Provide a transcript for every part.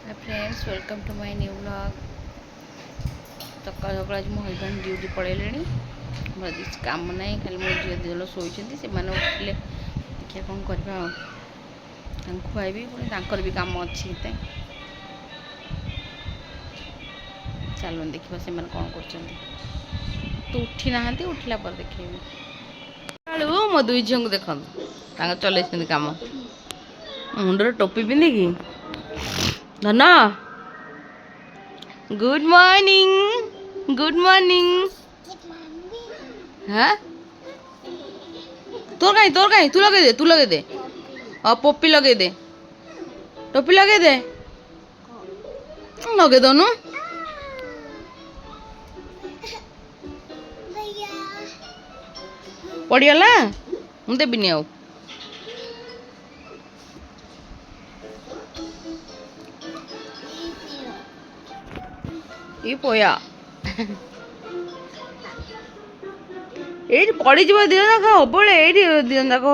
Hi friends, welcome to my new blog. सकाल सकाल आज मो हजबैंड ड्यूटी पड़े आज कम ना खाली मो झील दिजन शोचे से उठिले देखिए कौन करवा खुआबी पुणी भी कम अच्छी चलो देखा से कौन कर तो उठी ना उठला पर देखेबी मो दुई झील को देख चल कम मुंडर टोपी पिंधिकी धन गुड मॉर्निंग गुड मॉर्निंग। हाँ तोर कहीं तू लगे दे और पोपी लगे दे टोपी लगे दे लगे दो नु पड़गला मुझे देवी आउ पोया ये पड़ दिजन जाक सबले ये दिजन जाक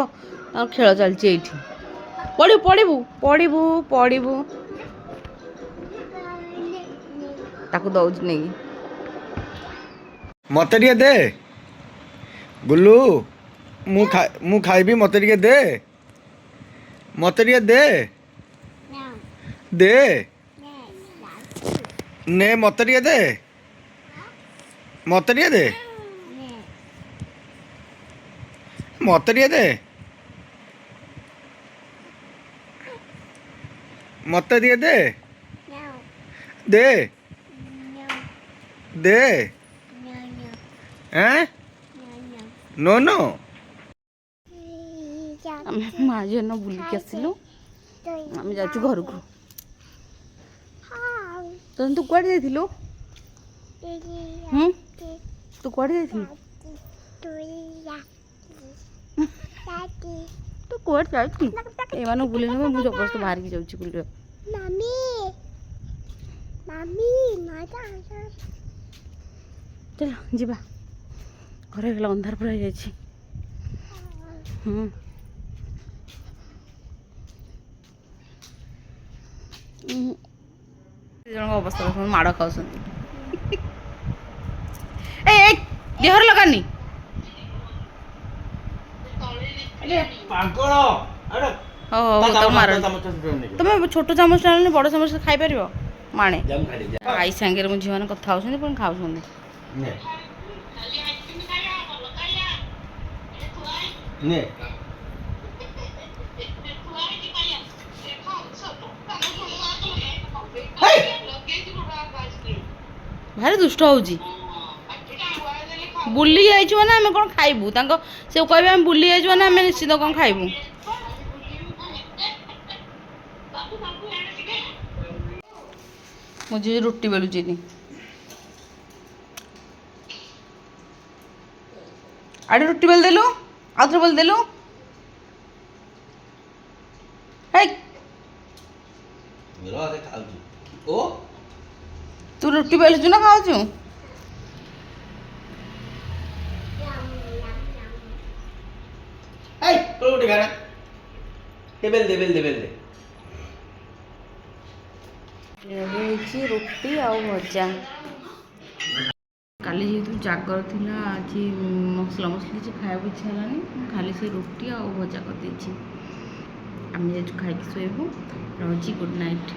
खेल चलती ये पड़ू पड़ू पड़ू पड़ू ताकू दौच नहीं मत दे गुल्लू मु खाइबी मत दे मत दे दे ने मत दे मत दे मत दे मत दे दे दे हैं नो नो माँ झील बुलिक आसलु आम जा घर को तो तू कौन जाइलु तू कौन जाइलु तू कौन जाइलु एमान बुले मुझे जबरदस्त बाहर की जाऊँ बुल चल जीवा घर गला अंधार पूरा जा अवस्था माड़ खाऊ देहर लगानी तुम छोट चामच ना बड़ चामच खाई पार माणे आई सांगे मो झी मैंने कथा पुणी खाऊ भारी दुष्ट होची बुली जाइछु माने आमे कोन खाइबू तांको से कहबे हम बुली जाइछु माने आमे निश्चित कोन खाइबू मुझे रोटी बेलुची नी आड़े रोटी बेल देलु आउथरे बेल देलु हे मेरा आते खाऊ ओ तू रोटी बेलुचु ना खाऊचु ए तो रोटी खा दे बेल दे रोटी आ भजा काली जेहेतु जागर थिला आज मसला मसली କିଛି ଖାଇବାକୁ ଇଚ୍ଛା ହେଲାନି ଖାଲି ସେ ରୁଟି ଆଉ ଭଜା କରିଦେଇଛି ଆମେ ଯାଇଛୁ ଖାଇକି ଶୋଇବୁ ରହୁଛି ଗୁଡ୍ ନାଇଟ୍।